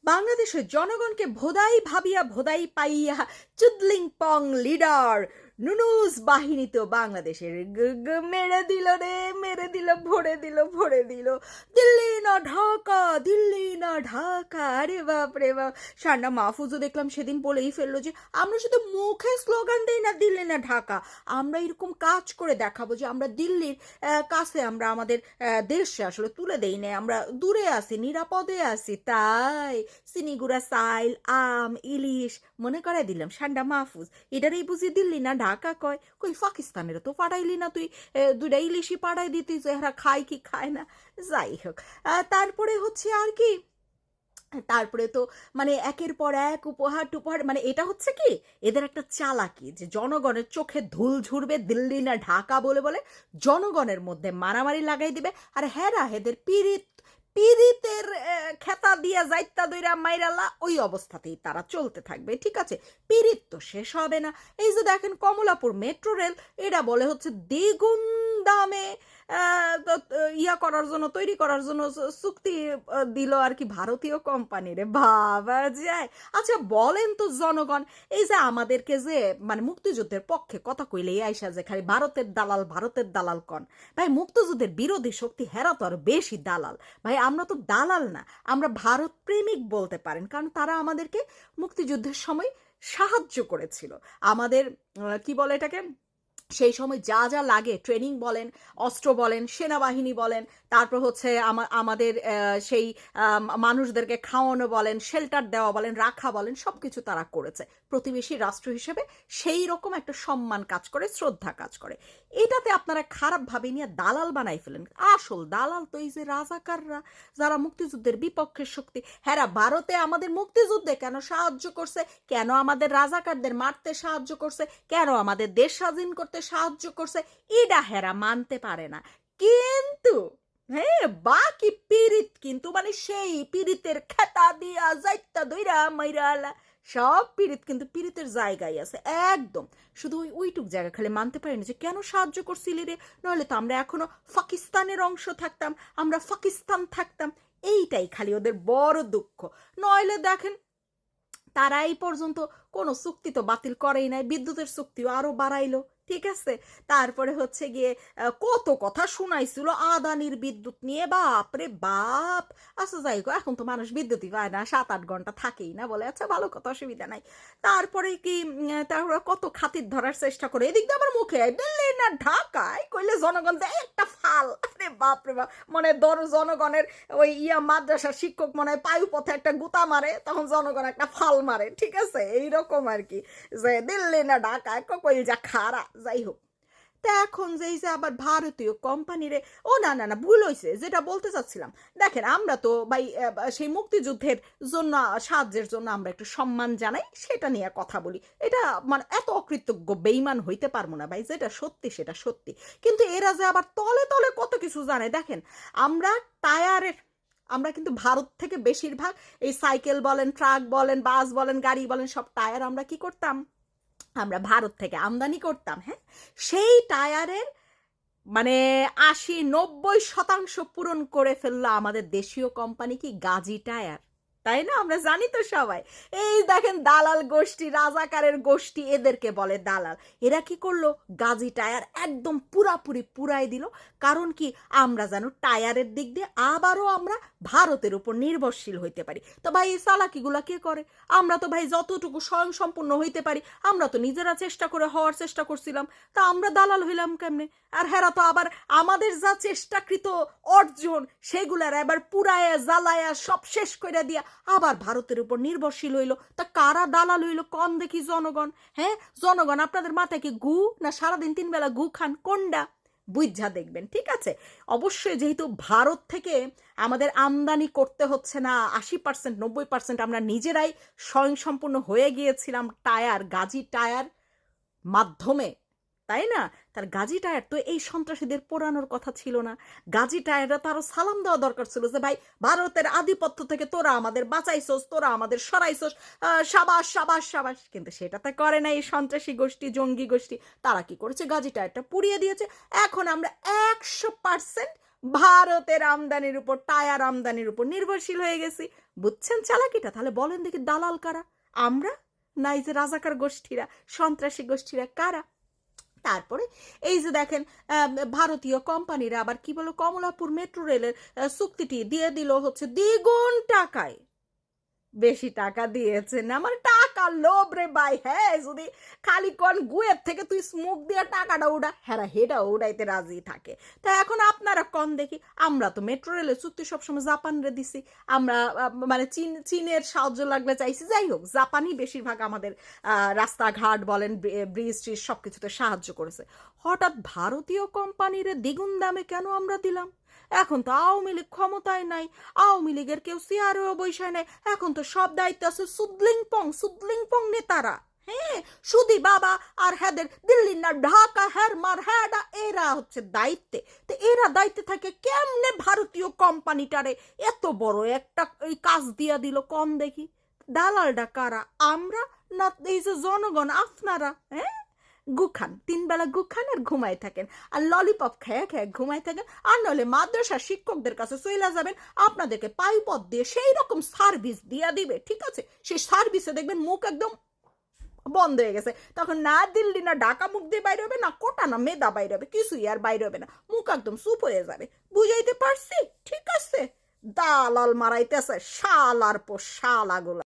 বাংলাদেশের জনগণকে ভোদাই ভাবিয়া ভোদাই পাইয়া চুদলিং পং লিডার নুনুস বাহিনী তো বাংলাদেশের মেরে দিল রে, মেরে দিল, ভরে দিল, ভরে দিল। দিল্লি না ঢাকা, দিল্লি না ঢাকা, আরে বাপ রে বাপ। সান্না মাহফুজও দেখলাম সেদিন বলেই ফেললো যে আমরা শুধু মুখে স্লোগান দিই না দিল্লি না ঢাকা, আমরা এরকম কাজ করে দেখাবো যে আমরা দিল্লির কাছে আমরা আমাদের দেশে আসলে তুলে দেই না, আমরা দূরে আছি, নিরাপদে আছি। তাই চিনিগুড়া সাইল আম ইলিশ মনে করাই দিলাম সান্ডা মাহফুজ এটারই বুঝি দিল্লি না ঢাকা কয়। কই পাকিস্তানের তো পাঠাইলি না তুই, দুইটা ইলিশই পাঠাই দিতি যে এরা খায় কি খায় না। যাই হোক, তারপরে হচ্ছে আর কি, তারপরে তো মানে একের পর এক উপহার টুপহার, মানে এটা হচ্ছে কি এদের একটা চালাকি যে জনগণের চোখে ধুল ঝুরবে দিল্লি না ঢাকা বলে বলে জনগণের মধ্যে মারামারি লাগাই দিবে। আর হেরা হেদের পিরিত পিরিতের খেতা দিয়া যাইতা দইরা মাইরালা ওই অবস্থাতেই তারা চলতে থাকবে। ঠিক আছে, পিরিত তো শেষ হবে না। এই যে দেখেন কমলাপুর মেট্রো রেল, এটা বলে হচ্ছে দ্বিগুণ দামে ইয়া করার জন্য, তৈরি করার জন্য চুক্তি দিল আর কি ভারতীয় কোম্পানিরে। ভাবা যায়। আচ্ছা বলেন তো জনগণ, এই যে আমাদেরকে যে মানে মুক্তিযুদ্ধের পক্ষে কথা কইলেই আইসা যে খালি ভারতের দালাল ভারতের দালাল কন, ভাই মুক্তিযুদ্ধের বিরোধী শক্তি হেরা তো আর বেশি দালাল। ভাই আমরা তো দালাল না, আমরা ভারত প্রেমিক বলতে পারেন, কারণ তারা আমাদেরকে মুক্তিযুদ্ধের সময় সাহায্য করেছিল। আমাদের কি বলে এটাকে, সেই সময় যা যা লাগে ট্রেনিং বলেন, অস্ত্র বলেন, সেনাবাহিনী বলেন, তারপর হচ্ছে আমাদের সেই মানুষদেরকে খাওয়ানো বলেন, শেল্টার দেওয়া বলেন, রাখা বলেন, সব কিছু তারা করেছে। প্রতিবেশী রাষ্ট্র হিসেবে সেই রকম একটা সম্মান কাজ করে, শ্রদ্ধা কাজ করে। এটাতে আপনারা খারাপভাবে নিয়ে দালাল বানাই ফেলেন। আসল দালাল তো এই যে রাজাকাররা, যারা মুক্তিযুদ্ধের বিপক্ষের শক্তি। হ্যাঁ, ভারতে আমাদের মুক্তিযুদ্ধে কেন সাহায্য করছে, কেন আমাদের রাজাকারদের মারতে সাহায্য করছে, কেন আমাদের দেশ স্বাধীন করতে সাহায্য করছে, এটা হেরা মানতে পারে না। কিন্তু হ্যাঁ বাকি পিরিত কিন্তু মানে সেই পিরিতের খেতা দিয়া যাইতা দইরা মাইরালা সব পিরিত কিন্তু পিরিতের জায়গায় আছে একদম। শুধু ওইটুক জায়গা খালি মানতে পারি না যে কেন সাহায্য করছিলি রে, নইলে তো আমরা এখনো পাকিস্তানের অংশ থাকতাম, আমরা পাকিস্তান থাকতাম। এইটাই খালি ওদের বড় দুঃখ। নইলে দেখেন তারা এই পর্যন্ত কোনো চুক্তি তো বাতিল করেই নাই, বিদ্যুতের চুক্তিও আরো বাড়াইলো। ঠিক আছে, তারপরে হচ্ছে গিয়ে কত কথা শুনাইছিল আদানির বিদ্যুৎ নিয়ে, বাপরে বাপ। আচ্ছা যাই হোক, এখন তো মানুষ বিদ্যুৎই পায় না, 7-8 ঘন্টা থাকেই না বলে, আচ্ছা ভালো কথা, অসুবিধা নাই। তারপরে কি তারপরে কত খাতির ধরার চেষ্টা করে, এদিক দিয়ে আমার মুখে দিল্লি না ঢাকায় কইলে জনগণ দেয় একটা ফাল। আরে বাপরে বাপ, মানে ধরো জনগণের ওই মাদ্রাসার শিক্ষক মনে হয় পায়ু পথে একটা গুতা মারে, তখন জনগণ একটা ফাল মারে। ঠিক আছে, এইরকম আর কি, যে দিল্লি না ঢাকায় কইল যা খারা। যাই হোক, তা এখন যে আবার ভারতীয় কোম্পানিরে, ও না না না ভুল হয়েছে, যেটা বলতে চাচ্ছিলাম, দেখেন আমরা তো ভাই সেই মুক্তিযুদ্ধের জন্য সাহায্যের জন্য আমরা একটু সম্মান জানাই, সেটা নিয়ে কথা বলি। এটা মানে এত অকৃতজ্ঞ বেইমান হইতে পারবো না ভাই, যেটা সত্যি সেটা সত্যি। কিন্তু এরা যে আবার তলে তলে কত কিছু জানে। দেখেন আমরা টায়ারের, আমরা কিন্তু ভারত থেকে বেশিরভাগ এই সাইকেল বলেন, ট্রাক বলেন, বাস বলেন, গাড়ি বলেন, সব টায়ার আমরা কি করতাম, আমরা ভারত থেকে আমদানি করতাম। হ্যাঁ, সেই টায়ারের মানে 80-90% পূরণ করে ফেললো আমাদের দেশীয় কোম্পানি কি গাজী টায়ার, তাই না? আমরা জানি তো সবাই। এই দেখেন দালাল গোষ্ঠী, রাজাকারের গোষ্ঠী, এদেরকে বলে দালাল। এরা কি করলো, গাজী টায়ার একদম পুরাপুরি পুরাই দিল। কারণ কি, আমরা জানো টায়ারের দিক দিয়ে আবারও আমরা ভারতের উপর নির্ভরশীল হইতে পারি। তো ভাই এই চালাকিগুলা কে করে? আমরা তো ভাই যতটুকু স্বয়ং সম্পূর্ণ হইতে পারি আমরা তো নিজেরা চেষ্টা করে হওয়ার চেষ্টা করছিলাম, তা আমরা দালাল হইলাম কেমনে? আর হেরা তো আবার আমাদের যা চেষ্টাকৃত অর্জন সেগুলার এবার পুরায়া জ্বালায়া সব শেষ করে দিয়া আবার ভারতের উপর নির্ভরশীল হইল। তা কারা দালাল হইল কন দেখি জনগণ? হ্যাঁ জনগণ, আপনাদের মাথায় কি গু না সারাদিন 3 বেলা গু খান, কোনটা বুঝা দেখবেন। ঠিক আছে, অবশ্যই যেহেতু ভারত থেকে আমাদের আমদানি করতে হচ্ছে না, 80% 90% আমরা নিজেরাই স্বয়ংসম্পূর্ণ হয়ে গিয়েছিলাম টায়ার, গাজী টায়ার মাধ্যমে, তাই না? তার গাজী টায়ার তো এই সন্ত্রাসীদের পোড়ানোর কথা ছিল না। গাজী টায়াররা তো আরো সালাম দেওয়া দরকার ছিল যে ভাই ভারতের আধিপত্য থেকে তোরা আমাদের বাঁচাইছোস, তোরা আমাদের সরাইছোস, সাবাস সাবাস সাবাস। কিন্তু সেটাতে করে না এই সন্ত্রাসী গোষ্ঠী, জঙ্গি গোষ্ঠী। তারা কি করেছে, গাজী টায়ারটা পুড়িয়ে দিয়েছে। এখন আমরা 100% ভারতের আমদানির উপর, টায়ার আমদানির উপর নির্ভরশীল হয়ে গেছি। বুঝছেন চালাকিটা? তাহলে বলেন দেখি দালাল কারা? আমরা, না এই যে রাজাকার গোষ্ঠীরা, সন্ত্রাসী গোষ্ঠীরা, কারা? তারপরে এই যে দেখেন ভারতীয় কোম্পানিরা আবার কি বলো, কমলাপুর মেট্রো রেলের চুক্তিটি দিয়ে দিল হচ্ছে দ্বিগুণ টাকায়। বেশি টাকা দিয়েছে না, আমার টাকা লোভ রে ভাই। হ্যাঁ, যদি খালি কন গুয়ের থেকে তুই স্মুক দিয়ে টাকাটা উড়া, হ্যাঁ হেটা উড়াইতে রাজি থাকে। তা এখন আপনারা কন দেখি, আমরা তো মেট্রো রেলের চুক্তি সবসময় জাপান রে দিছি। আমরা মানে চীনের সাহায্য লাগলে চাইছি। যাই হোক, জাপানই বেশিরভাগ আমাদের রাস্তাঘাট বলেন, ব্রিজ ট্রিজ সবকিছুতে সাহায্য করেছে। হঠাৎ ভারতীয় কোম্পানিরে দ্বিগুণ দামে কেন আমরা দিলাম? এখন তো আওয়ামী লীগ ক্ষমতায় নাই, আওয়ামী লীগের কেউ চেয়ারেও বৈশায় নাই, এখন তো সব দায়িত্ব আছে সুদলিংপং নেতারা। হ্যাঁ, সুদি বাবা আর হ্যাদের দিল্লি না ঢাকা হ্যার মার হ্যাডা, এরা হচ্ছে দায়িত্বে। তো এরা দায়িত্বে থাকে কেমনে ভারতীয় কোম্পানিটারে এত বড় একটা এই কাজ দিয়া দিল কম দেখি? দালালটা কারা? আমরা না এই যে জনগণ আপনারা? হ্যাঁ, গুখান, 3 বেলা গুখান আর ঘুমাই থাকেন, আর ললিপপ খেয়ে খেয়ে ঘুমাই থাকেন। আর নইলে মাদ্রাসার শিক্ষকদের কাছে চলে যাবেন, আপনাদেরকে পাইপথ দিয়ে সেই রকম সার্ভিস দিয়া দিবে, ঠিক আছে? সেই সার্ভিসে দেখবেন মুখ একদম বন্ধ হয়ে গেছে। তখন না দিল্লি না ঢাকা মুখ দিয়ে বাইরে হবে, না কোটা না মেদা বাইরে হবে, কিছুই আর বাইরে হবে না, মুখ একদম চুপ হয়ে যাবে। বুঝাইতে পারছি? ঠিক আছে? দালাল মারাইতেছে শালার পর শালাগুলা।